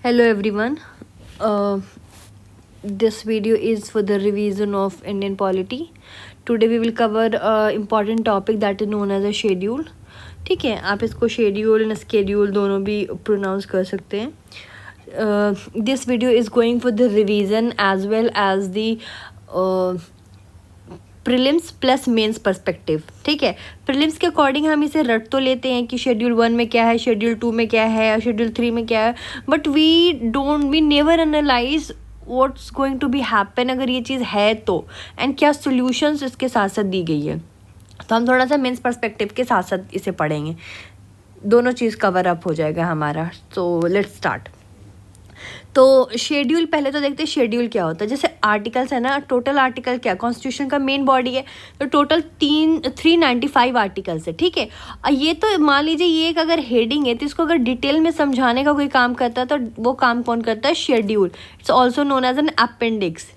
Hello everyone. Uh, this video is for the revision of Indian polity. Today we will cover important topic that is known as a schedule. ठीक है, आप इसको schedule schedule दोनों भी pronounce कर सकते हैं. This video is going for the revision as well as the prelims plus mains perspective. ठीक है, प्रीलिम्स के अकॉर्डिंग हम इसे रट तो लेते हैं कि शेड्यूल 1 में क्या है, शेड्यूल 2 में क्या है और शेड्यूल 3 में क्या है, but we never analyse what's going to be happen अगर ये चीज़ है तो, एंड क्या सॉल्यूशंस इसके साथ साथ दी गई है. तो हम थोड़ा सा मेंस पर्सपेक्टिव के साथ साथ इसे पढ़ेंगे, दोनों चीज़ कवर अप हो जाएगा हमारा. तो लेट्स स्टार्ट. तो शेड्यूल पहले तो देखते हैं शेड्यूल क्या होता है. जैसे आर्टिकल्स है ना, टोटल आर्टिकल क्या, कॉन्स्टिट्यूशन का मेन बॉडी है तो टोटल 395 आर्टिकल्स है. ठीक है, ये तो मान लीजिए ये एक अगर हेडिंग है तो इसको अगर डिटेल में समझाने का कोई काम करता है तो वो काम कौन करता है, schedule. It's also known as an appendix.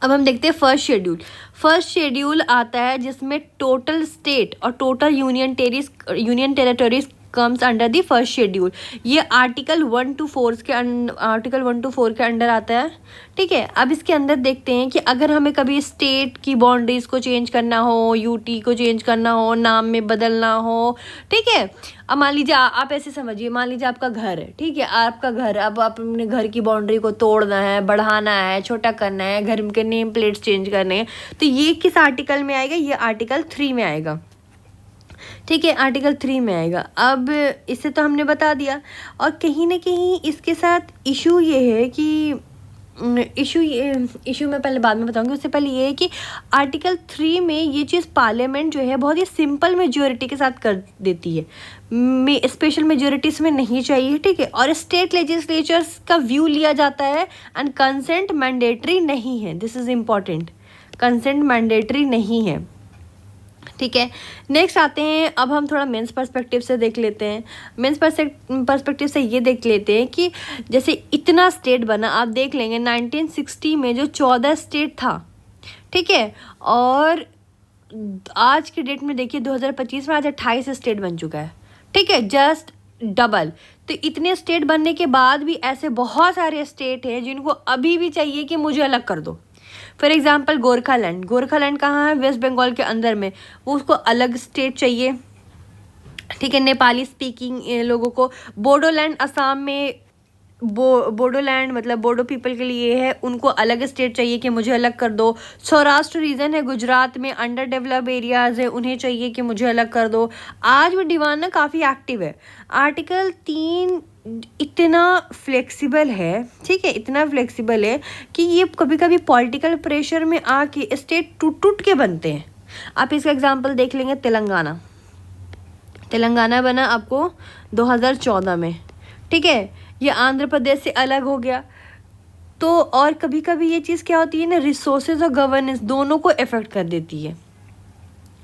अब हम देखते हैं फर्स्ट शेड्यूल. फर्स्ट शेड्यूल आता है जिसमें टोटल स्टेट और total union territories comes under the first schedule. ये आर्टिकल 1 to 4 के अंडर आता है. ठीक है, अब इसके अंदर देखते हैं कि अगर हमें कभी स्टेट की बाउंड्रीज को चेंज करना हो, यूटी को चेंज करना हो, नाम में बदलना हो. ठीक है, अब मान लीजिए आप ऐसे समझिए, मान लीजिए आपका घर है. ठीक है, आपका घर, अब आप अपने घर की बाउंड्री को तोड़ना है, बढ़ाना है, छोटा करना है, घर के नेम प्लेट्स चेंज करने हैं, तो ये किस आर्टिकल में आएगा, ये आर्टिकल 3 में आएगा. ठीक है, आर्टिकल 3 में आएगा. अब इसे तो हमने बता दिया. और कहीं ना कहीं इसके साथ इशू ये है कि इशू मैं पहले बाद में बताऊंगी, उससे पहले ये है कि आर्टिकल 3 में ये चीज़ पार्लियामेंट जो है बहुत ही सिंपल मेजॉरिटी के साथ कर देती है. स्पेशल मेजॉरिटी इसमें नहीं चाहिए. ठीक है, और स्टेट लेजिस्लेचर्स का व्यू लिया जाता है एंड कंसेंट मैंडेटरी नहीं है. This is important, consent mandatory नहीं है. ठीक है, नेक्स्ट आते हैं. अब हम थोड़ा मेंस पर्सपेक्टिव से देख लेते हैं. मेंस पर्सपेक्टिव से ये देख लेते हैं कि जैसे इतना स्टेट बना, आप देख लेंगे 1960 में जो 14 स्टेट था. ठीक है, और आज की डेट में देखिए 2025 में आज 28 स्टेट बन चुका है. ठीक है, जस्ट डबल. तो इतने स्टेट बनने के बाद भी ऐसे बहुत सारे स्टेट हैं जिनको अभी भी चाहिए कि मुझे अलग कर दो. फॉर एग्जाम्पल गोरखालैंड कहाँ है, वेस्ट बंगाल के अंदर में, वो उसको अलग स्टेट चाहिए. ठीक है, नेपाली स्पीकिंग लोगों को बोडोलैंड, असम में बोडोलैंड मतलब बोडो पीपल के लिए है, उनको अलग स्टेट चाहिए कि मुझे अलग कर दो. सौराष्ट्र रीजन है गुजरात में, अंडर डेवलप एरियाज़ है, उन्हें चाहिए कि मुझे अलग कर दो. आज भी डिमांड ना काफ़ी एक्टिव है. आर्टिकल 3 इतना फ्लेक्सिबल है. ठीक है, इतना फ्लेक्सिबल है कि ये कभी कभी पॉलिटिकल प्रेशर में आके स्टेट टूट के बनते हैं. आप इसका एग्जांपल देख लेंगे, तेलंगाना बना आपको 2014 में. ठीक है, ये आंध्र प्रदेश से अलग हो गया. तो और कभी कभी ये चीज़ क्या होती है ना, रिसोर्सेज और गवर्नेंस दोनों को अफेक्ट कर देती है.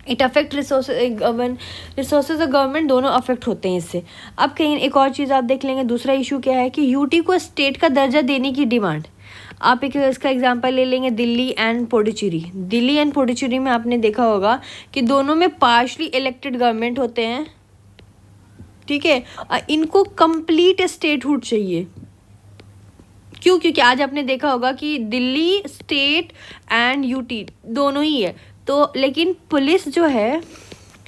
इट अफेक्ट रिसोर्सेज और गवर्नमेंट दोनों अफेक्ट होते हैं इससे. अब कहीं एक और चीज़ आप देख लेंगे, दूसरा इशू क्या है कि यूटी को स्टेट का दर्जा देने की डिमांड. आप एक इसका एग्जांपल ले लेंगे, दिल्ली एंड पुडुचेरी में आपने देखा होगा कि दोनों में पार्शली इलेक्टेड गवर्नमेंट होते हैं. ठीक है, इनको कंप्लीट स्टेटहुड चाहिए. क्यों? क्योंकि आज आपने देखा होगा कि दिल्ली स्टेट एंड यूटी दोनों ही है. तो लेकिन पुलिस जो है,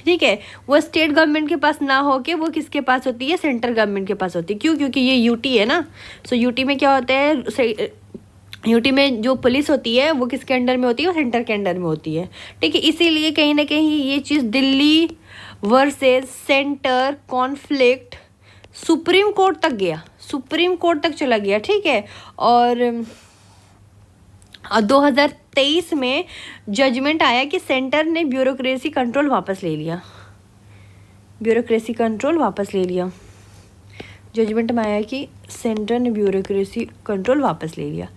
ठीक है, वो स्टेट गवर्नमेंट के पास ना होके वो किसके पास होती है, सेंट्रल गवर्नमेंट के पास होती है. क्यों? क्योंकि ये यूटी है ना. सो यूटी में क्या होता है, यूटी में जो पुलिस होती है वो किसके अंडर में होती है, वो सेंटर के अंडर में होती है. ठीक है, इसीलिए कहीं ना कहीं ये चीज़ Delhi versus centre conflict supreme court तक चला गया. ठीक है, और 2023 में जजमेंट आया कि सेंटर ने ब्यूरोक्रेसी कंट्रोल वापस ले लिया. जजमेंट में आया कि सेंटर ने ब्यूरोक्रेसी कंट्रोल वापस ले लिया.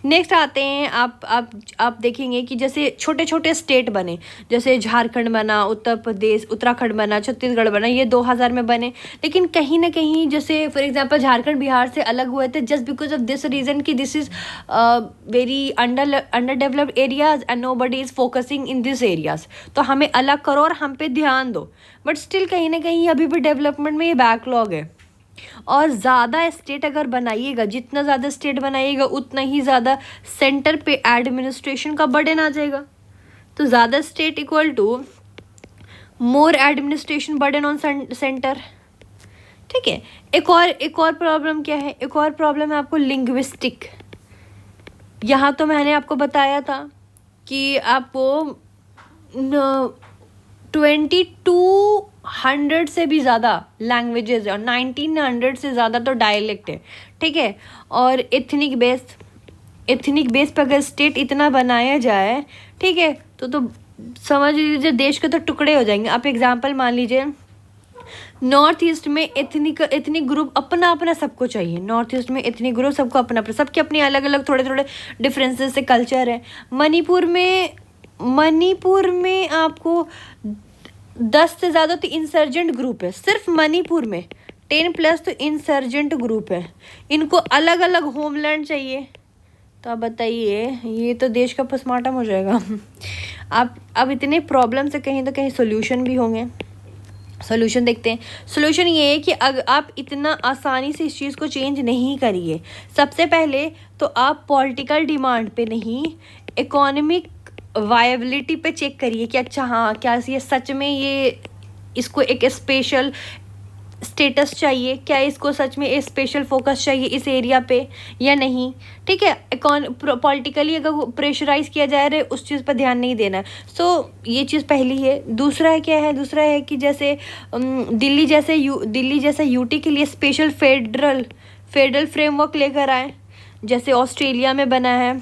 नेक्स्ट आते हैं, आप देखेंगे कि जैसे छोटे छोटे स्टेट बने, जैसे झारखंड बना, उत्तर प्रदेश, उत्तराखंड बना, छत्तीसगढ़ बना, ये 2000 में बने. लेकिन कहीं ना कहीं जैसे फॉर एग्जांपल झारखंड बिहार से अलग हुए थे just because of this reason कि this is very under developed areas and nobody is focusing in this areas. तो हमें अलग करो और हम पे ध्यान दो. बट स्टिल कहीं ना कहीं अभी भी डेवलपमेंट में ये बैकलॉग है. और ज़्यादा स्टेट अगर बनाइएगा, जितना ज़्यादा स्टेट बनाइएगा उतना ही ज़्यादा सेंटर पे एडमिनिस्ट्रेशन का बर्डन आ जाएगा। तो ज़्यादा state equal to more administration burden on centre. ठीक है। एक और प्रॉब्लम क्या है, एक और प्रॉब्लम है आपको लिंग्विस्टिक। यहाँ तो मैंने आपको बताया था कि आपको 2200 से भी ज़्यादा लैंग्वेजेस है और 1900 से ज़्यादा तो डायलेक्ट है। ठीक है। और एथनिक बेस पर अगर स्टेट इतना बनाया जाए, ठीक है, तो समझ लीजिए देश के तो टुकड़े हो जाएंगे। आप एग्जांपल मान लीजिए, नॉर्थ ईस्ट में एथनिक ग्रुप अपना अपना सबको चाहिए। नॉर्थ ईस्ट में एथनिक ग्रुप सबको अपना अपना, सबके अपनी अलग अलग थोड़े थोड़े डिफरेंसेस से कल्चर है। मणिपुर में आपको 10 से ज़्यादा तो इंसर्जेंट ग्रुप है सिर्फ मणिपुर में, 10+ तो इंसर्जेंट ग्रुप है। इनको अलग अलग होमलैंड चाहिए। तो आप बताइए, ये तो देश का पोस्टमार्टम हो जाएगा। आप अब इतने प्रॉब्लम से कहीं तो कहीं सोल्यूशन भी होंगे। सोल्यूशन देखते हैं। सोल्यूशन ये है कि अगर आप इतना आसानी से इस चीज़ को चेंज नहीं करिए। सबसे पहले तो आप पॉलिटिकल डिमांड पे नहीं, इकोनॉमिक वायबिलिटी पे चेक करिए कि अच्छा हाँ क्या ये सच में ये इसको एक स्पेशल स्टेटस चाहिए, क्या इसको सच में एक स्पेशल फोकस चाहिए इस एरिया पे या नहीं। ठीक है। पॉलिटिकली अगर प्रेशराइज किया जा रहा है उस चीज़ पर ध्यान नहीं देना है। सो ये चीज़ पहली है। दूसरा है क्या है, दूसरा है कि जैसे दिल्ली जैसे यूटी के लिए स्पेशल फेडरल फ्रेमवर्क लेकर आए, जैसे ऑस्ट्रेलिया में बना है।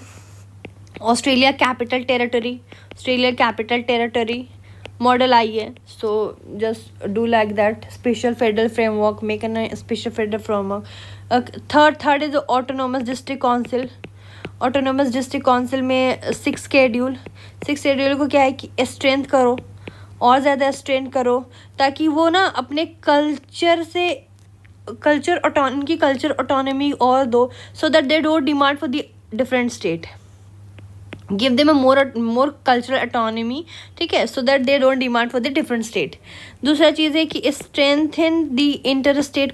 Australia capital territory model I है। So just do like that special federal framework, make an special federal framework. Third is autonomous district council. Autonomous district council में 6 शेड्यूल को क्या है कि स्ट्रेंथ करो और ज़्यादा स्ट्रेंथ करो, ताकि वो ना अपने उनकी कल्चर ऑटोनॉमी और दो, so that they don't demand for the different state. give them a more cultural autonomy, ठीक है, so that they don't demand for the different state। दूसरा चीज़ है कि strengthen the interstate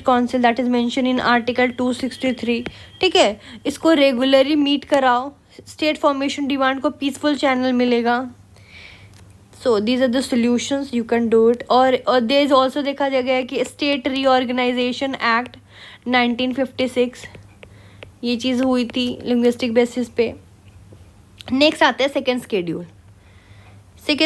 council that is mentioned in article 263। ठीक है, इसको regularly meet कराओ, state formation demand को पीसफुल चैनल मिलेगा। So these are the solutions, you can do it. और देयर इज ऑल्सो देखा गया है कि स्टेट रीऑर्गेनाइजेशन एक्ट 1956 ये चीज़ हुई थी लिंग्विस्टिक बेसिस पे। नेक्स्ट आता है सेकेंड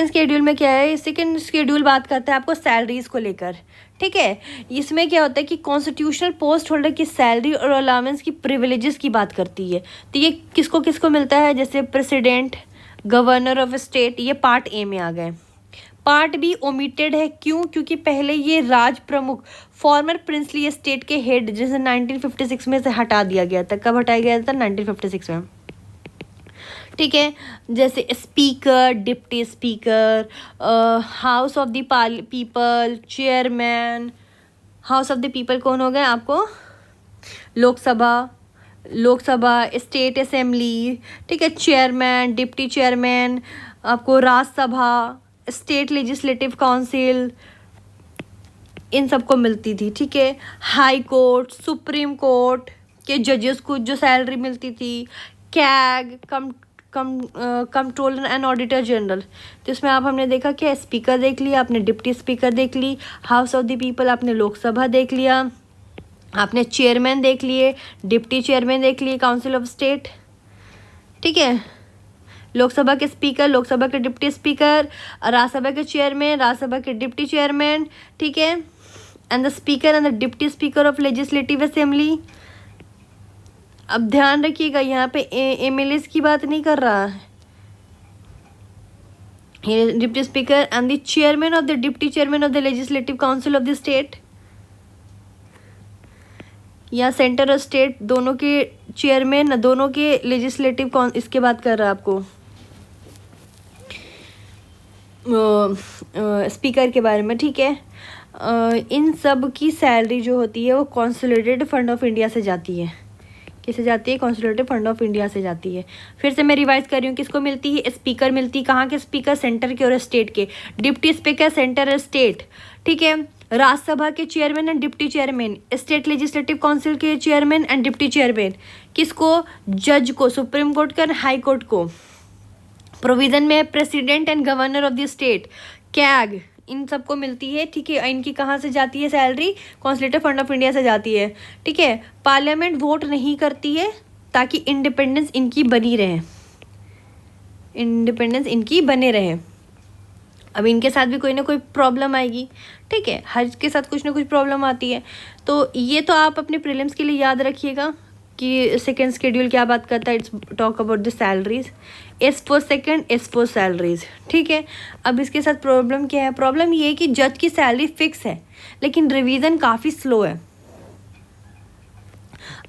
शेड्यूल में क्या है, सेकेंड शेड्यूल बात करता है आपको सैलरीज को लेकर। ठीक है, इसमें क्या होता है कि कॉन्स्टिट्यूशनल पोस्ट होल्डर की सैलरी और अलाउंस की प्रिविलेजेस की बात करती है। तो ये किसको किसको मिलता है, जैसे प्रेसिडेंट, गवर्नर ऑफ स्टेट, ये पार्ट ए में आ गए। पार्ट बी ओमिटेड है, क्यों? क्योंकि पहले ये राज प्रमुख फॉर्मर प्रिंसली स्टेट के हेड जैसे 1956 में से हटा दिया गया था। कब हटाया गया था? 1956 में। ठीक है, जैसे speaker, deputy speaker, house of the people, chairman. House of the people कौन हो गए आपको? Lok Sabha, state assembly. ठीक है, चेयरमैन, डिप्टी चेयरमैन, आपको राज्यसभा, स्टेट लेजिस्लेटिव काउंसिल, इन सबको मिलती थी। ठीक है, हाई कोर्ट, सुप्रीम कोर्ट के जजेस को जो सैलरी मिलती थी, CAG, controller and auditor general. तो इसमें हमने देखा कि स्पीकर देख लिया आपने, डिप्टी स्पीकर देख ली, हाउस ऑफ द पीपल आपने लोकसभा देख लिया, आपने चेयरमैन देख लिए, डिप्टी चेयरमैन देख लिए, काउंसिल ऑफ स्टेट। ठीक है, लोकसभा के स्पीकर, लोकसभा के डिप्टी स्पीकर, राज्यसभा के चेयरमैन, राज्यसभा के डिप्टी चेयरमैन। ठीक है, and the speaker and the deputy speaker of legislative assembly. अब ध्यान रखिएगा, यहाँ पे एमएलए की बात नहीं कर रहा है, deputy speaker and the chairman of the deputy chairman of the legislative council of the state, या सेंटर और स्टेट दोनों के चेयरमैन, दोनों के लेजिस्लेटिव इसके बात कर रहा है आपको स्पीकर के बारे में। ठीक है, इन सब की सैलरी जो होती है वो कंसोलिडेटेड फंड ऑफ इंडिया से जाती है। किससे जाती है? कंसोलिडेटेड फंड ऑफ इंडिया से जाती है। फिर से मैं रिवाइज कर रही हूँ, किसको मिलती है? स्पीकर मिलती है। कहाँ के स्पीकर? सेंटर के और स्टेट के। डिप्टी स्पीकर सेंटर और स्टेट। ठीक है, राज्यसभा के chairman and deputy chairman, state legislative council के चेयरमैन एंड डिप्टी चेयरमैन, किसको? जज को, सुप्रीम कोर्ट का, हाई कोर्ट को। प्रोविजन में president and governor of the state, CAG, इन सबको मिलती है, ठीक है। इनकी कहाँ से जाती है salary? Constitutive fund of India से जाती है, ठीक है। पार्लियामेंट वोट नहीं करती है ताकि इंडिपेंडेंस इनकी बनी रहे, इंडिपेंडेंस इनकी बने रहे। अब इनके साथ भी कोई ना कोई प्रॉब्लम आएगी, ठीक है, हर के साथ कुछ ना कुछ प्रॉब्लम आती है। तो ये तो आप अपने प्रीलिम्स के लिए याद रखिएगा कि सेकेंड शेड्यूल क्या बात करता है। It's talk about the salaries, S for second, S for salaries, ठीक है। अब इसके साथ प्रॉब्लम क्या है? प्रॉब्लम ये है कि जज की सैलरी फिक्स है लेकिन रिवीजन काफ़ी स्लो है।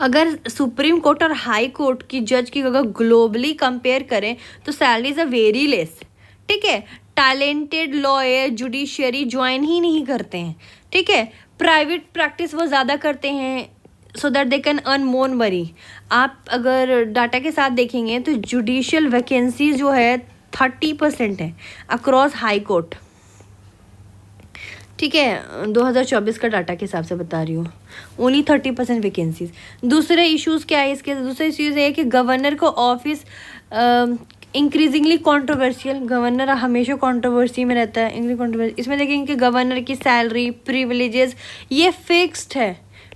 अगर सुप्रीम कोर्ट और हाई कोर्ट की जज की अगर ग्लोबली कंपेयर करें तो सैलरीज आर वेरी लेस, ठीक है। टैलेंटेड लॉयर जुडिशियरी ज्वाइन ही नहीं करते हैं, ठीक है। प्राइवेट प्रैक्टिस वो ज़्यादा करते हैं so that they can earn more money. आप अगर डाटा के साथ देखेंगे तो जुडिशियल वैकेंसी जो है 30% है अक्रॉस हाई कोर्ट, ठीक है। 2024 का डाटा के हिसाब से बता रही हूँ, ओनली 30% वैकेंसीज। दूसरे इश्यूज़ क्या है इसके? दूसरे इश्यूज़ है कि गवर्नर को ऑफिस इंक्रीजिंगली कंट्रोवर्शियल, गवर्नर हमेशा कंट्रोवर्सी में रहता है, इंक्रीज कंट्रोवर्सी। इसमें देखेंगे कि गवर्नर की सैलरी, प्रिविलेजेस ये फिक्स्ड है,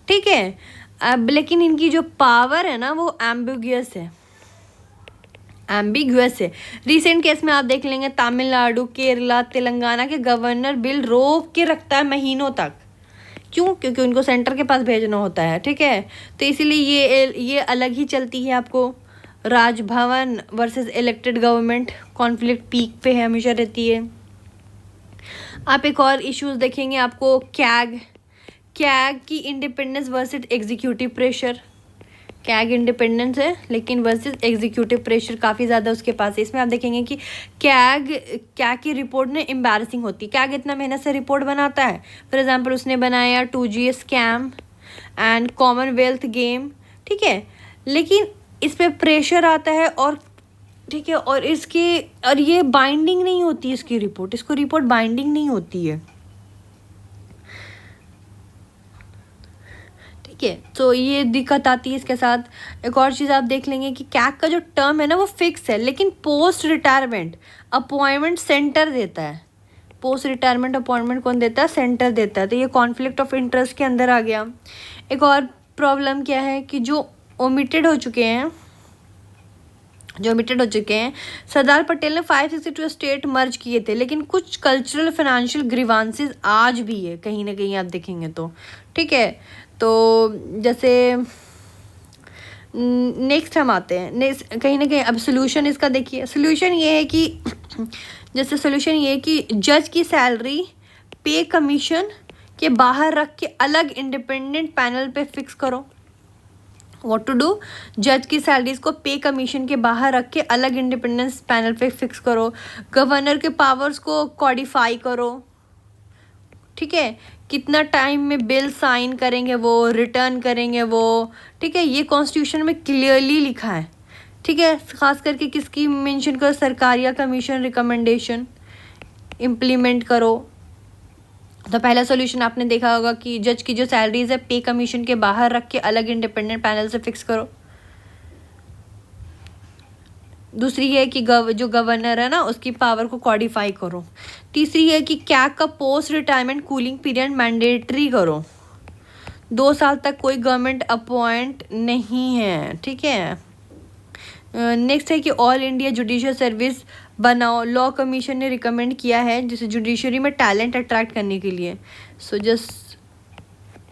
ठीक है। अब लेकिन इनकी जो पावर है ना वो एम्बिग्यूअस है, एम्बिग्यूअस है। रिसेंट केस में आप देख लेंगे तमिलनाडु, केरला, तेलंगाना के गवर्नर बिल रोक के रखता है महीनों तक। क्यों? क्योंकि उनको सेंटर के पास भेजना होता है, ठीक है। तो इसीलिए ये अलग ही चलती है। आपको Raj Bhavan versus elected government conflict peak पे है, हमेशा रहती है। आप एक और इश्यूज देखेंगे, आपको कैग की independence versus executive pressure. CAG independence है लेकिन वर्सेस एग्जीक्यूटिव प्रेशर काफ़ी ज़्यादा उसके पास है। इसमें आप देखेंगे कि कैग की रिपोर्ट ने एम्बैरसिंग होती है। कैग इतना मेहनत से रिपोर्ट बनाता है, फॉर एग्जांपल उसने बनाया 2G scam and Commonwealth game, ठीक है, लेकिन इस पर प्रेशर आता है और ठीक है, और ये बाइंडिंग नहीं होती इसकी रिपोर्ट, इसको रिपोर्ट बाइंडिंग नहीं होती है, ठीक है। तो ये दिक्कत आती है इसके साथ। एक और चीज़ आप देख लेंगे कि कैग का जो टर्म है ना वो फिक्स है लेकिन पोस्ट रिटायरमेंट अपॉइंटमेंट सेंटर देता है। पोस्ट रिटायरमेंट अपॉइंटमेंट कौन देता है? सेंटर देता है। तो ये कॉन्फ्लिक्ट ऑफ इंटरेस्ट के अंदर आ गया। एक और प्रॉब्लम क्या है कि जो ओमिटेड हो चुके हैं, सरदार पटेल ने 562 स्टेट मर्ज किए थे लेकिन कुछ कल्चरल फाइनेंशियल ग्रीवांसेस आज भी है कहीं ना कहीं आप देखेंगे तो, ठीक है। तो जैसे नेक्स्ट हम आते हैं, नेक्स्ट कहीं ना कहीं अब सोल्यूशन इसका देखिए। सोल्यूशन ये है कि जज की सैलरी पे कमीशन के बाहर रख के अलग इंडिपेंडेंट पैनल पे फिक्स करो। What to do? जज की सैलरीज को पे कमीशन के बाहर रख के अलग इंडिपेंडेंस पैनल पे फिक्स करो। गवर्नर के पावर्स को कॉडिफाई करो, ठीक है। कितना टाइम में बिल साइन करेंगे वो, रिटर्न करेंगे वो, ठीक है, ये कॉन्स्टिट्यूशन में क्लियरली लिखा है, ठीक है। खास करके किसकी मेंशन करो? सरकारिया कमीशन रिकमेंडेशन इम्प्लीमेंट करो। तो पहला सॉल्यूशन आपने देखा होगा कि जज की जो सैलरीज है पे कमीशन के बाहर रख के अलग इंडिपेंडेंट पैनल से फिक्स करो। दूसरी है कि जो गवर्नर है ना उसकी पावर को कॉडिफाई करो। तीसरी है कि कैग का post retirement cooling period mandatory करो। 2 साल तक कोई गवर्नमेंट अपॉइंट नहीं है, ठीक है। नेक्स्ट है कि ऑल इंडिया जुडिशियल सर्विस बनाओ। लॉ कमीशन ने रिकमेंड किया है जिसे जुडिशरी में टैलेंट अट्रैक्ट करने के लिए, so just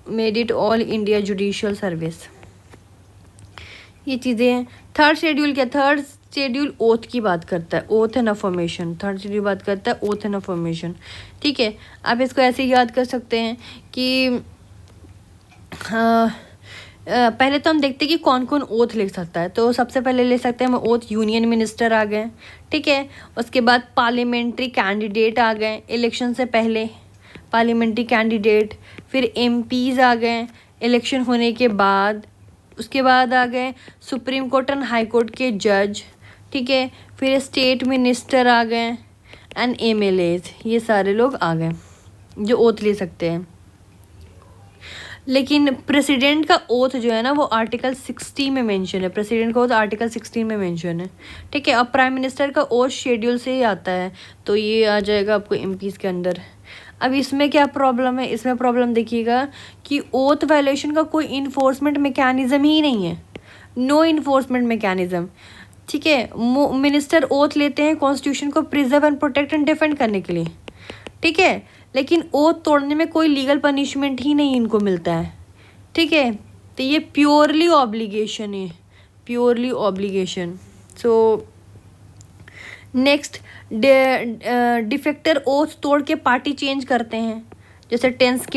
made it all India judicial service. ये चीज़ें हैं। थर्ड शेड्यूल क्या? थर्ड शेड्यूल ओथ की बात करता है, oath and affirmation. Third schedule बात करता है ओथ एंड अफर्मेशन, ठीक है। आप इसको ऐसे याद कर सकते हैं कि पहले तो हम देखते हैं कि कौन कौन ओथ ले सकता है। तो सबसे पहले ले सकते हैं हम ओथ यूनियन मिनिस्टर आ गए, ठीक है। उसके बाद पार्लियामेंट्री कैंडिडेट आ गए इलेक्शन से पहले, पार्लियामेंट्री कैंडिडेट। फिर एमपीज आ गए इलेक्शन होने के बाद। उसके बाद आ गए supreme court and high court के जज, ठीक है। फिर स्टेट मिनिस्टर आ गए एंड एमएलएज, ये सारे लोग आ गए जो ओथ ले सकते हैं। लेकिन प्रेसिडेंट का ओथ जो है ना वो आर्टिकल 60 में मेंशन है, प्रेसिडेंट का ओथ आर्टिकल 16 में मेंशन है, ठीक है। अब प्राइम मिनिस्टर का ओथ शेड्यूल से ही आता है, तो ये आ जाएगा आपको एमपीज़ के अंदर। अब इसमें क्या प्रॉब्लम है, इसमें प्रॉब्लम देखिएगा कि ओथ वायलेशन का कोई इन्फोर्समेंट मैकेनिज्म ही नहीं है, नो इन्फोर्समेंट मैकेनिज्म, ठीक है। मिनिस्टर ओथ लेते हैं कॉन्स्टिट्यूशन को preserve and protect and defend करने के लिए, ठीक है, लेकिन ओथ तोड़ने में कोई लीगल पनिशमेंट ही नहीं इनको मिलता है, ठीक है। तो ये प्योरली ऑब्लिगेशन है, purely obligation. So next, डिफेक्टर oath तोड़ के पार्टी चेंज करते हैं, जैसे 10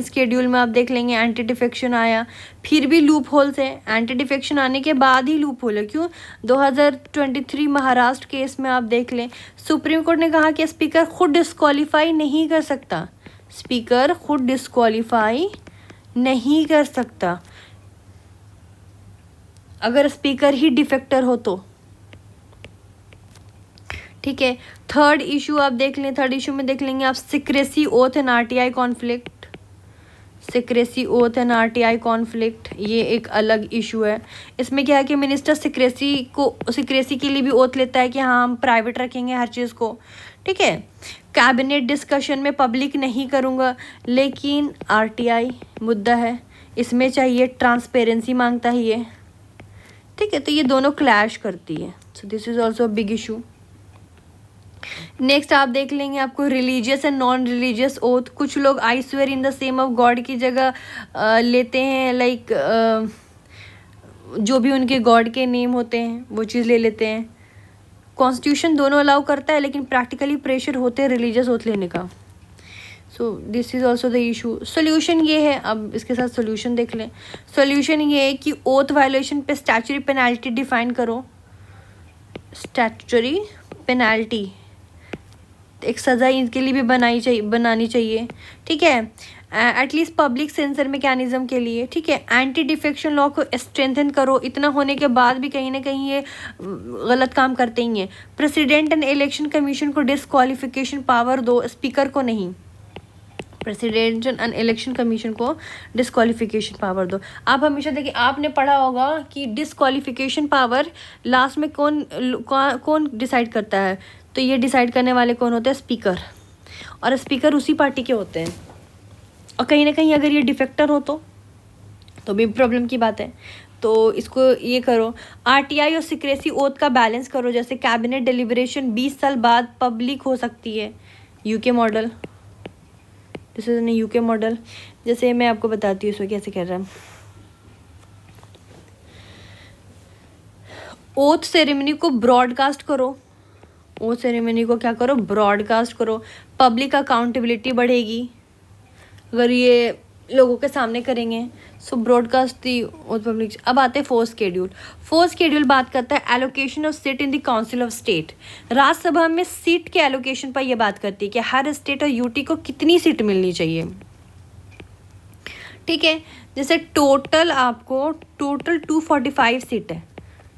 शेड्यूल में आप देख लेंगे एंटी डिफेक्शन आया, फिर भी लूप होल्स है, एंटी डिफेक्शन आने के बाद ही लूप होल है, क्यों? 2023 महाराष्ट्र केस में आप देख लें, सुप्रीम कोर्ट ने कहा कि स्पीकर खुद डिस्क्वालीफाई नहीं कर सकता, स्पीकर खुद डिस्क्वालीफाई नहीं कर सकता अगर स्पीकर ही डिफेक्टर हो तो, ठीक है। थर्ड इशू आप देख लें, थर्ड इशू में देख लेंगे आप secrecy oath and RTI conflict, secrecy oath and RTI conflict, ये एक अलग इशू है। इसमें क्या है कि मिनिस्टर सिक्रेसी के लिए भी ओथ लेता है कि हाँ हम प्राइवेट रखेंगे हर चीज़ को, ठीक है। कैबिनेट डिस्कशन में पब्लिक नहीं करूँगा, लेकिन आरटीआई मुद्दा है, इसमें चाहिए ट्रांसपेरेंसी मांगता है ये, ठीक है। तो ये दोनों क्लैश करती है, so this is also big issue. Next आप देख लेंगे आपको religious and non religious oath, कुछ लोग I swear in the same of God की जगह लेते हैं, लाइक जो भी उनके गॉड के नेम होते हैं वो चीज़ ले लेते हैं। कॉन्स्टिट्यूशन दोनों अलाउ करता है, लेकिन प्रैक्टिकली प्रेशर होते हैं रिलीजियस ओथ लेने का। So this is also the issue. Solution ये है, अब इसके साथ सोल्यूशन देख लें। सोल्यूशन ये है कि ओथ वायलेशन पे स्टैट्यूटरी पेनल्टी डिफाइन करो, स्टैट्यूटरी पेनल्टी, एक सज़ा इनके लिए भी बनानी चाहिए, ठीक है। एटलीस्ट पब्लिक सेंसर मैकेनिज्म के लिए, ठीक है। एंटी डिफेक्शन लॉ को स्ट्रेंथन करो, इतना होने के बाद भी कहीं ना कहीं ये गलत काम करते ही हैं। प्रेसिडेंट एंड इलेक्शन कमीशन को डिस्क्वालिफिकेशन पावर दो, स्पीकर को नहीं। प्रेसिडेंट एंड इलेक्शन कमीशन को डिस्क्वालिफिकेशन पावर दो। आप हमेशा देखिए, आपने पढ़ा होगा कि डिस्क्वालिफिकेशन पावर लास्ट में कौन डिसाइड करता है, तो ये डिसाइड करने वाले कौन होते हैं? स्पीकर, और स्पीकर उसी पार्टी के होते हैं। और कहीं ना कहीं अगर ये डिफेक्टर हो तो भी प्रॉब्लम की बात है। तो इसको ये करो, आरटीआई और सिक्रेसी ओथ का बैलेंस करो, जैसे कैबिनेट डिलिब्रेशन 20 साल बाद पब्लिक हो सकती है, UK model, this is UK model. जैसे मैं आपको बताती हूँ इसको कैसे कर रहा है। ओथ सेरेमनी को ब्रॉडकास्ट करो, ओथ सेरेमनी को क्या करो? ब्रॉडकास्ट करो, पब्लिक अकाउंटेबिलिटी बढ़ेगी अगर ये लोगों के सामने करेंगे। सो ब्रॉडकास्ट दी ओथ पब्लिक। अब आते हैं फोर्थ शेड्यूल। फोर्थ शेड्यूल बात करता है allocation of seat in the council of state. Rajya Sabha में सीट के एलोकेशन पर यह बात करती है कि हर स्टेट और यूटी को कितनी सीट मिलनी चाहिए, ठीक है। जैसे टोटल 245 सीट है,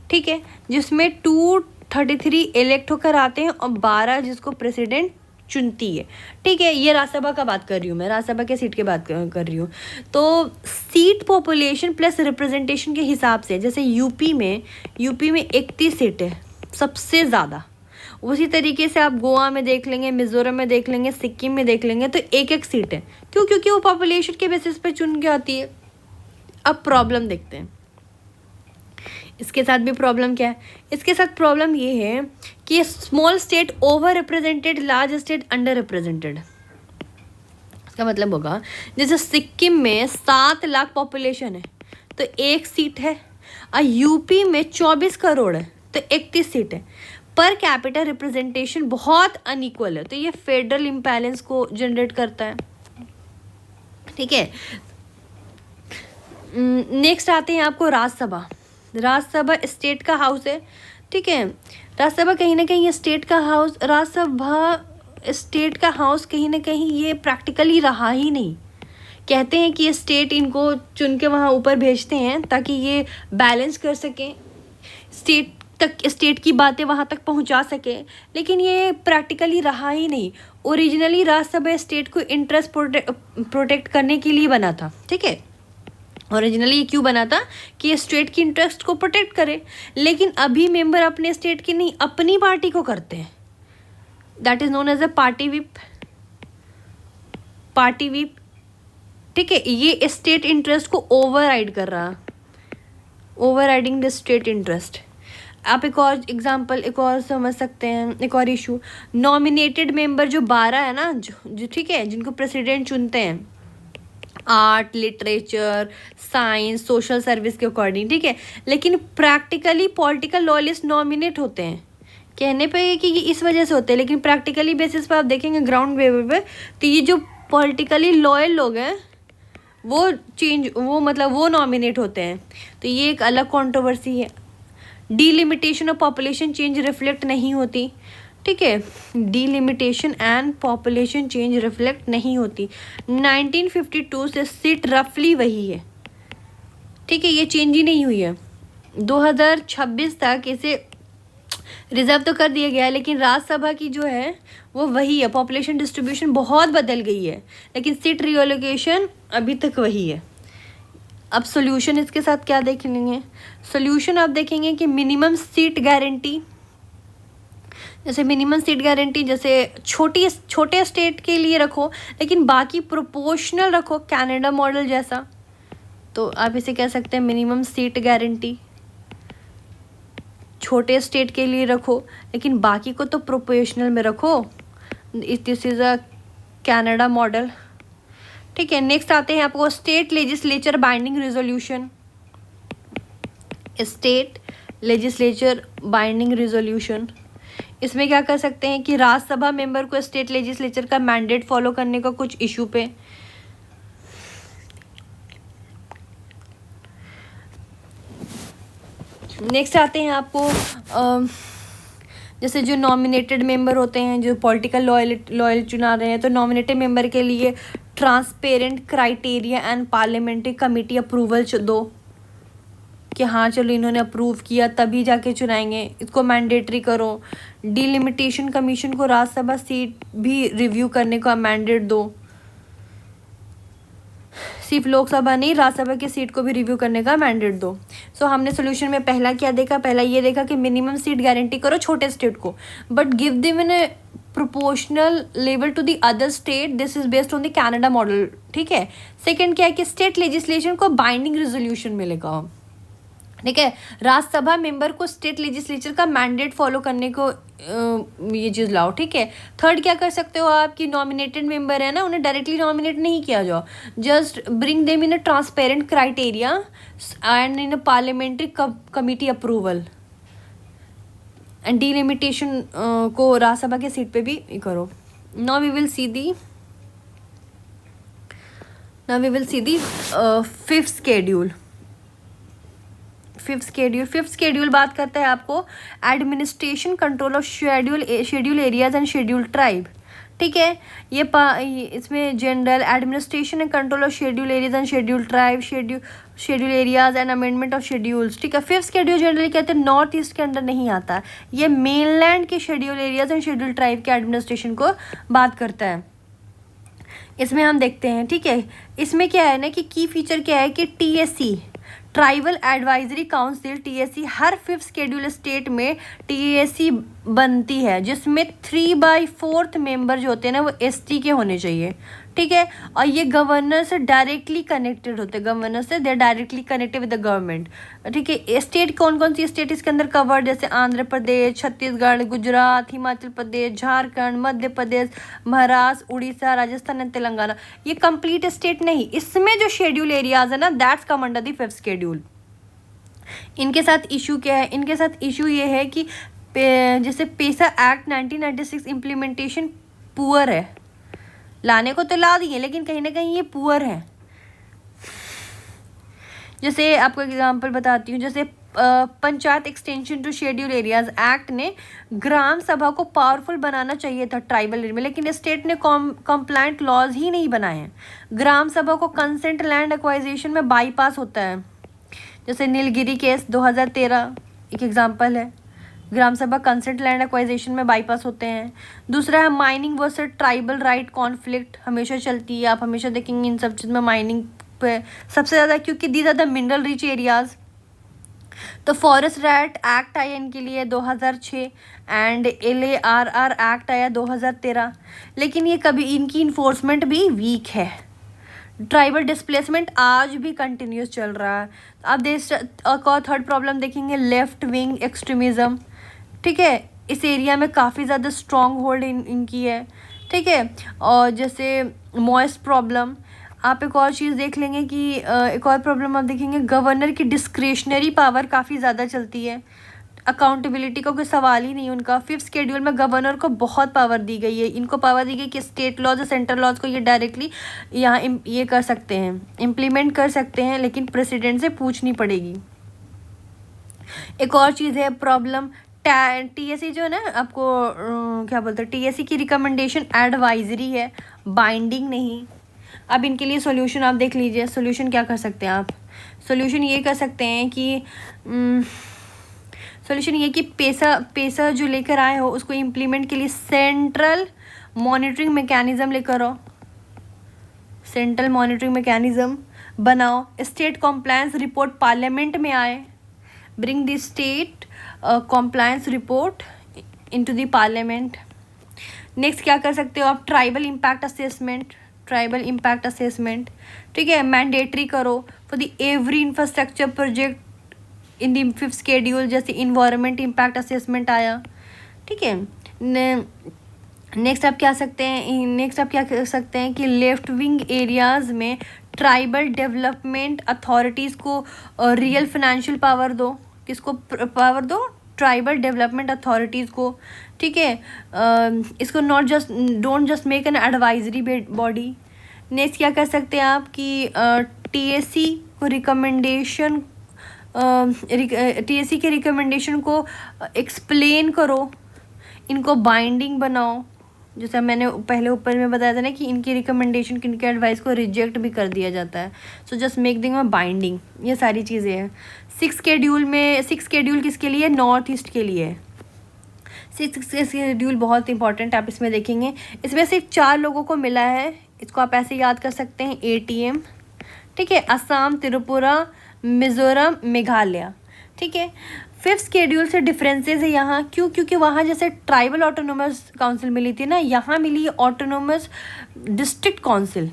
ठीक है, जिसमें 233 इलेक्ट होकर आते हैं और 12 जिसको प्रेसिडेंट चुनती है, ठीक है। ये राज्यसभा का बात कर रही हूँ मैं, राज्यसभा के सीट की बात कर रही हूँ। तो सीट पॉपुलेशन प्लस रिप्रेजेंटेशन के हिसाब से, जैसे यूपी में 31 सीट है सबसे ज़्यादा, उसी तरीके से आप गोवा में देख लेंगे, मिज़ोरम में देख लेंगे, सिक्किम में देख लेंगे, तो एक सीट है। क्यों? क्योंकि वो पॉपुलेशन के बेसिस पे चुन के आती है। अब प्रॉब्लम देखते हैं, इसके साथ भी प्रॉब्लम क्या है? इसके साथ प्रॉब्लम ये है कि small state over represented, large state under represented. इसका मतलब होगा जैसे सिक्किम में 7 लाख पॉपुलेशन है तो 1 सीट है, और यूपी में 24 करोड़ है तो 31 सीट है। पर कैपिटल रिप्रेजेंटेशन बहुत अनइक्वल है, तो ये फेडरल इम्बैलेंस को जनरेट करता है, ठीक है। नेक्स्ट आते हैं आपको राज्यसभा। राज्यसभा स्टेट का हाउस है, ठीक है। राज्यसभा कहीं ना कहीं स्टेट का हाउस, राज्यसभा स्टेट का हाउस कहीं ना कहीं ये प्रैक्टिकली रहा ही नहीं। कहते हैं कि ये स्टेट इनको चुन के वहाँ ऊपर भेजते हैं ताकि ये बैलेंस कर सकें, स्टेट की बातें वहाँ तक पहुँचा सके, लेकिन ये प्रैक्टिकली रहा ही नहीं। ओरिजिनली राज्यसभा स्टेट को इंटरेस्ट प्रोटेक्ट करने के लिए बना था, ठीक है। ओरिजिनली ये क्यों बना था कि स्टेट की इंटरेस्ट को प्रोटेक्ट करे, लेकिन अभी मेंबर अपने स्टेट की नहीं अपनी पार्टी को करते हैं। That is known as a party whip, party whip, ठीक है। ये स्टेट इंटरेस्ट को ओवरराइड कर रहा, ओवरराइडिंग द स्टेट इंटरेस्ट। आप एक और एग्जांपल, एक और समझ सकते हैं, एक और इशू, नॉमिनेटेड मेंबर जो 12 है ना, जो ठीक है, जिनको प्रेसिडेंट चुनते हैं art, literature, science, social service के अकॉर्डिंग, ठीक है। लेकिन प्रैक्टिकली पॉलिटिकल लॉयलिस्ट नॉमिनेट होते हैं, कहने पे कि ये इस वजह से होते हैं, लेकिन प्रैक्टिकली बेसिस पे आप देखेंगे ग्राउंड लेवल पे तो ये जो पॉलिटिकली लॉयल लोग हैं वो नॉमिनेट होते हैं। तो ये एक अलग कंट्रोवर्सी है। डीलिमिटेशन और पॉपुलेशन चेंज रिफ्लेक्ट नहीं होती, ठीक है। Delimitation and population change reflect नहीं होती। 1952 से सीट रफली वही है, ठीक है, ये चेंज ही नहीं हुई है। 2026 तक इसे रिजर्व तो कर दिया गया है, लेकिन राज्यसभा की जो है वो वही है। पॉपुलेशन डिस्ट्रीब्यूशन बहुत बदल गई है, लेकिन सीट रीअलोकेशन अभी तक वही है। अब सॉल्यूशन इसके साथ क्या देखेंगे? सॉल्यूशन आप देखेंगे कि मिनिमम सीट गारंटी, जैसे मिनिमम सीट गारंटी जैसे छोटे स्टेट के लिए रखो, लेकिन बाकी प्रोपोर्शनल रखो, कनाडा मॉडल जैसा। तो आप इसे कह सकते हैं मिनिमम सीट गारंटी। छोटे स्टेट के लिए रखो, लेकिन बाकी को तो प्रोपोर्शनल में रखो। This is a Canada model, ठीक है। नेक्स्ट आते हैं आपको state legislature binding resolution. State legislature binding resolution, इसमें क्या कर सकते हैं कि राज्यसभा मेंबर को स्टेट लेजिस्लेचर का मैंडेट फॉलो करने का कुछ इशू पे, नेक्स्ट आते हैं आपको जैसे जो नॉमिनेटेड मेंबर होते हैं, जो पॉलिटिकल लॉयल चुना रहे हैं, तो नॉमिनेटेड मेंबर के लिए transparent criteria and parliamentary committee approval दो कि हाँ चलो इन्होंने अप्रूव किया तभी जाके चुनाएंगे, इसको मैंडेटरी करो। डिलिमिटेशन कमीशन को राज्यसभा सीट भी रिव्यू करने का मैंडेट दो। सिर्फ लोकसभा नहीं, राज्यसभा की सीट को भी रिव्यू करने का मैंडेट दो। सो हमने सोल्यूशन में पहला क्या देखा? पहला ये देखा कि मिनिमम सीट गारंटी करो छोटे स्टेट को, but give them in a proportional level to the other state. This is based on the Canada model, ठीक है। सेकंड क्या है कि स्टेट लेजिस्लेशन को बाइंडिंग रेजोल्यूशन मिलेगा, ठीक है। राज्यसभा मेंबर को स्टेट लेजिस्लेचर का मैंडेट फॉलो करने को ये चीज़ लाओ, ठीक है। थर्ड क्या कर सकते हो आप कि नॉमिनेटेड मेंबर है ना, उन्हें डायरेक्टली नॉमिनेट नहीं किया जाओ, just bring them in a transparent criteria and in a parliamentary committee approval. And delimitation को राज्यसभा के सीट पे भी करो। Now we will see the fifth schedule. Fifth schedule बात करता है आपको administration control of schedule areas and schedule tribe, ठीक है। ये इसमें general administration and control of schedule areas and schedule tribe, schedule areas and amendment of schedules, ठीक है। फिफ्थ शेड्यूल जनरली कहते हैं नॉर्थ ईस्ट के अंडर नहीं आता, ये मेनलैंड के schedule areas and schedule tribe के एडमिनिस्ट्रेशन को बात करता है। इसमें हम देखते हैं, ठीक है, इसमें क्या है ना कि की फीचर क्या है कि TSC tribal advisory council, TSC हर फिफ्थ शेड्यूल स्टेट में TSC बनती है, जिसमें 3/4 मेंबर जो होते हैं ना वो ST के होने चाहिए, ठीक है। और ये गवर्नर से डायरेक्टली कनेक्टेड होते हैं, गवर्नर से दे directly connected with the government, ठीक है। स्टेट कौन कौन सी स्टेट इसके अंदर कवर्ड, जैसे आंध्र प्रदेश, छत्तीसगढ़, गुजरात, हिमाचल प्रदेश, झारखंड, मध्य प्रदेश, महाराष्ट्र, उड़ीसा, राजस्थान एंड तेलंगाना। ये कंप्लीट स्टेट नहीं, इसमें जो शेड्यूल एरियाज है ना that's come under the fifth schedule. इनके साथ इशू क्या है? इनके साथ इशू ये है कि जैसे पेसा एक्ट 1996 इम्प्लीमेंटेशन पुअर है, लाने को तो ला दिए लेकिन कहीं ना कहीं ये पुअर है। जैसे आपको एग्जांपल बताती हूँ, जैसे panchayat extension to schedule areas act ने ग्राम सभा को पावरफुल बनाना चाहिए था ट्राइबल एरिया में, लेकिन स्टेट ने कंप्लायंट लॉज ही नहीं बनाए हैं। ग्राम सभा को कंसेंट लैंड एक्वाइजेशन में बाईपास होता है, जैसे नीलगिरी केस 2013 एक एग्जांपल है, ग्राम सभा कंसेंट लैंड एक्वाइजेशन में बाईपास होते हैं। दूसरा है mining versus tribal right conflict, हमेशा चलती है, आप हमेशा देखेंगे इन सब चीज़ में माइनिंग पे सबसे ज़्यादा, क्योंकि these are the mineral rich areas. तो फॉरेस्ट राइट एक्ट आया इनके लिए 2006 एंड LARR एक्ट आया 2013, लेकिन ये कभी इनकी इन्फोर्समेंट भी वीक है। ट्राइबल डिस्प्लेसमेंट आज भी कंटिन्यूस चल रहा है। अब एक और थर्ड प्रॉब्लम देखेंगे, लेफ्ट विंग एक्सट्रीमिज़म। ठीक है, इस एरिया में काफ़ी ज़्यादा स्ट्रॉन्ग होल्ड इनकी है। ठीक है, और जैसे मॉइस्ट प्रॉब्लम, आप एक और चीज़ देख लेंगे कि एक और प्रॉब्लम आप देखेंगे, गवर्नर की डिस्क्रिशनरी पावर काफ़ी ज़्यादा चलती है, अकाउंटेबिलिटी का कोई सवाल ही नहीं उनका। 5th शेड्यूल में गवर्नर को बहुत पावर दी गई है, इनको पावर दी गई कि स्टेट लॉज और सेंट्रल लॉज को ये डायरेक्टली यहाँ ये कर सकते हैं, इम्प्लीमेंट कर सकते हैं, लेकिन प्रेसिडेंट से पूछनी पड़ेगी। एक और चीज़ है प्रॉब्लम, TSC जो है ना, आपको क्या बोलते हैं, TSC की रिकमेंडेशन एडवाइजरी है, बाइंडिंग नहीं। अब इनके लिए सॉल्यूशन आप देख लीजिए, सॉल्यूशन क्या कर सकते हैं आप, सॉल्यूशन ये कर सकते हैं कि सॉल्यूशन ये कि पैसा जो लेकर आए हो उसको इम्प्लीमेंट के लिए सेंट्रल मॉनिटरिंग मैकेनिज्म लेकर आओ, सेंट्रल मॉनिटरिंग मैकेनिज्म बनाओ। स्टेट कॉम्प्लायंस रिपोर्ट पार्लियामेंट में आए, bring the state compliance report into the parliament. Next क्या कर सकते हो आप, tribal impact assessment, tribal impact assessment. ठीक है, मैंडेटरी करो for the every infrastructure project in the 5th schedule, जैसे इन्वायरमेंट इम्पैक्ट असेसमेंट आया। ठीक है, नेक्स्ट आप क्या कर सकते हैं कि लेफ्ट विंग एरियाज़ में ट्राइबल डेवलपमेंट अथॉरिटीज़ को रियल फाइनेंशियल पावर दो। किसको पावर दो? ट्राइबल डेवलपमेंट अथॉरिटीज़ को। ठीक है, इसको don't just make an advisory body. Next क्या कर सकते हैं आप कि TSC को रिकमेंडेशन, TSC के रिकमेंडेशन को एक्सप्लेन करो, इनको बाइंडिंग बनाओ। जैसे मैंने पहले ऊपर में बताया था ना कि इनकी रिकमेंडेशन, इनके एडवाइस को रिजेक्ट भी कर दिया जाता है, so just make them binding. ये सारी चीज़ें हैं। 6th शेड्यूल किसके लिए? नॉर्थ ईस्ट के लिए। 6th शेड्यूल बहुत इंपॉर्टेंट, आप इसमें देखेंगे इसमें सिर्फ 4 लोगों को मिला है, इसको आप ऐसे याद कर सकते हैं, ATM। ठीक है, असम, त्रिपुरा, मिज़ोरम, मेघालय। ठीक है, 5th शेड्यूल से डिफरेंसेस है यहाँ, क्योंकि वहाँ जैसे ट्राइबल ऑटोनोमस काउंसिल मिली थी ना, यहाँ मिली autonomous district council.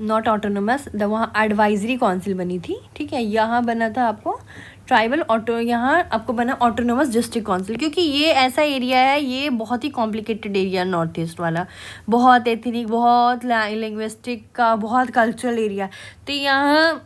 Not autonomous, वहाँ एडवाइजरी काउंसिल बनी थी। ठीक है, यहाँ बना था आपको ट्राइबल यहाँ आपको बना ऑटोनोमस डिस्ट्रिक्ट काउंसिल, क्योंकि ये ऐसा एरिया है, ये बहुत ही कॉम्प्लिकेटेड एरिया, नॉर्थ ईस्ट वाला, बहुत एथनिक, बहुत लिंग्विस्टिक का, बहुत कल्चरल एरिया। तो यहाँ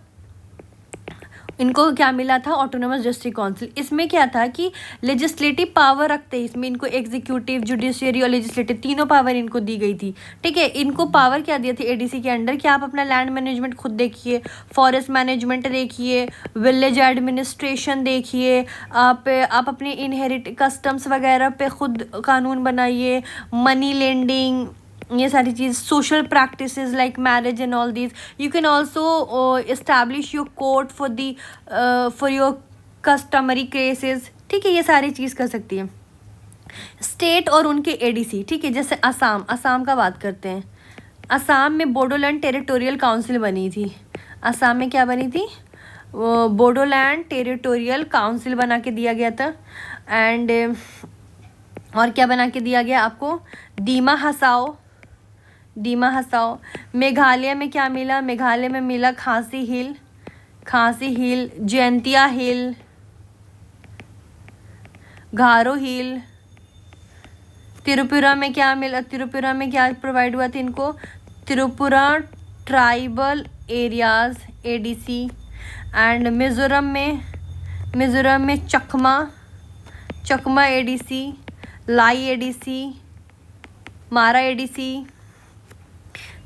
इनको क्या मिला था? Autonomous district council. इसमें क्या था कि लेजिस्लेटिव पावर रखते हैं, इसमें इनको एग्जीक्यूटिव, जुडिशियरी और लेजिस्लेटिव तीनों पावर इनको दी गई थी। ठीक है, इनको पावर क्या दिए थे ADC के अंडर कि आप अपना लैंड मैनेजमेंट खुद देखिए, फॉरेस्ट मैनेजमेंट देखिए, विलेज एडमिनिस्ट्रेशन देखिए, आप अपने इनहेरिट कस्टम्स वगैरह पे खुद कानून बनाइए, मनी लेंडिंग, ये सारी चीज़, social practices like marriage and all these. You can also establish your court for your customary cases. ठीक है, ये सारी चीज़ कर सकती है स्टेट और उनके ADC। ठीक है, जैसे असम का बात करते हैं। असम में बोडोलैंड टेरिटोरियल काउंसिल बनी थी। असम में क्या बनी थी? बोडोलैंड टेरिटोरियल काउंसिल बना के दिया गया था। एंड और क्या बना के दिया गया आपको? दीमा हसाओ। मेघालय में क्या मिला? मेघालय में मिला खासी हिल, जयंतिया हिल, गारो हिल। त्रिपुरा में क्या मिला? त्रिपुरा में क्या प्रोवाइड हुआ था इनको? Tripura tribal areas ADC। And Mizoram में चकमा ADC, लाई ADC, मारा ADC।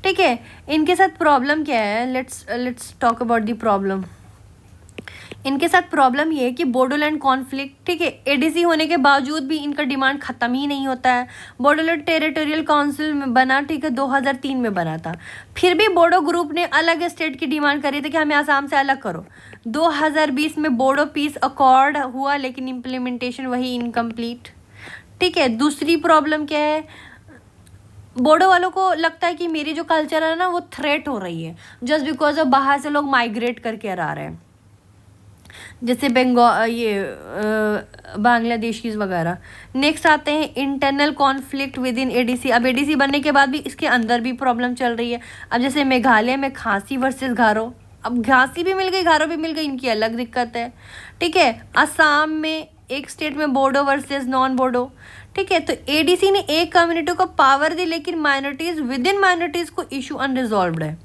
ठीक है, इनके साथ प्रॉब्लम क्या है? Let's talk about the problem. इनके साथ प्रॉब्लम ये है कि बोडोलैंड कॉन्फ्लिक्ट, ठीक है, एडीसी होने के बावजूद भी इनका डिमांड ख़त्म ही नहीं होता है। बोडोलैंड टेरिटोरियल काउंसिल में बना, ठीक है, 2003 में बना था। फिर भी बोडो ग्रुप ने अलग स्टेट की डिमांड करी थी कि हमें आसाम से अलग करो। 2020 में बोडो पीस अकॉर्ड हुआ, लेकिन इम्प्लीमेंटेशन वही इनकम्प्लीट। ठीक है, दूसरी प्रॉब्लम क्या है, बोडो वालों को लगता है कि मेरी जो कल्चर है ना वो थ्रेट हो रही है जस्ट बिकॉज ऑफ बाहर से लोग माइग्रेट करके आ रहे हैं, जैसे बांग्लादेशीज वगैरह। नेक्स्ट आते हैं internal conflict with in ADC. अब एडीसी बनने के बाद भी इसके अंदर भी प्रॉब्लम चल रही है। अब जैसे मेघालय में खासी वर्सेस गारो, अब घासी भी मिल गई, गारो भी मिल गई, इनकी अलग दिक्कत है। ठीक है, असम में एक स्टेट में बोडो वर्सेस नॉन बोडो। ठीक है, तो एडीसी ने एक कम्युनिटी को पावर दी, लेकिन माइनॉरिटीज विद इन माइनॉरिटीज को इशू अनरिजॉल्व्ड है।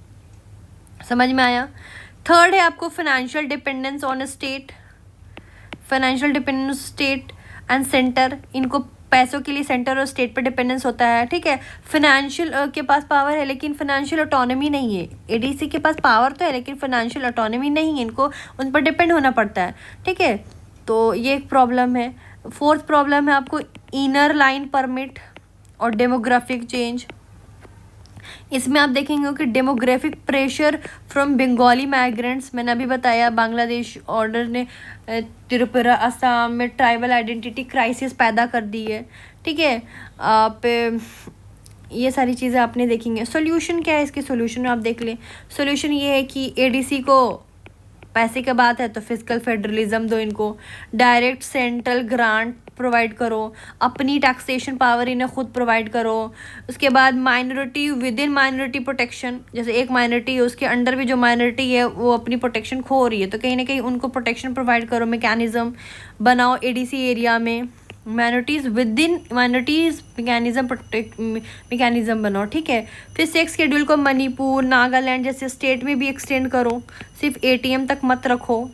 समझ में आया। थर्ड है आपको financial dependence on state, financial dependence state and centre, इनको पैसों के लिए सेंटर और स्टेट पर डिपेंडेंस होता है। ठीक है, फाइनेंशियल के पास पावर है लेकिन फाइनेंशियल ऑटोनॉमी नहीं है। एडीसी के पास पावर तो है लेकिन फाइनेंशियल ऑटोनॉमी नहीं है, इनको उन पर डिपेंड होना पड़ता है। ठीक है, तो ये एक प्रॉब्लम है। फोर्थ प्रॉब्लम है आपको इनर लाइन परमिट और डेमोग्राफिक चेंज। इसमें आप देखेंगे कि demographic pressure from Bengali migrants, मैंने अभी बताया बांग्लादेश ऑर्डर ने त्रिपुरा असम में ट्राइबल आइडेंटिटी क्राइसिस पैदा कर दी है। ठीक है, आप ये सारी चीज़ें आपने देखेंगे। सॉल्यूशन क्या है, इसके सॉल्यूशन में आप देख लें। सॉल्यूशन ये है कि एडीसी को पैसे की बात है तो फिजिकल फेडरलिज्म दो, इनको डायरेक्ट सेंट्रल ग्रांट प्रोवाइड करो, अपनी टैक्सेशन पावर इन्हें खुद प्रोवाइड करो। उसके बाद minority with in minority protection, जैसे एक माइनॉरिटी है उसके अंडर भी जो माइनॉरिटी है वो अपनी प्रोटेक्शन खो रही है तो कहीं ना कहीं उनको प्रोटेक्शन प्रोवाइड करो, मैकेनिज्म बनाओ एडीसी एरिया में, minorities with in minorities mechanism बनाओ। ठीक है, फिर 6 शेड्यूल को मणिपुर नागालैंड जैसे स्टेट में भी एक्सटेंड करो, सिर्फ एटीएम तक मत रखो।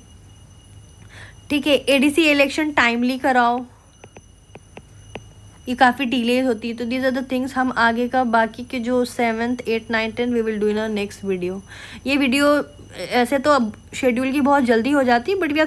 ठीक है, एडीसी इलेक्शन टाइमली कराओ, ये काफ़ी डिलेज होती है। तो दीज आर द थिंग्स। हम आगे का बाकी के जो 7th 8th 9th 10th we will do in a next video. ये वीडियो ऐसे तो अब शेड्यूल की बहुत जल्दी हो जाती है बट वी आर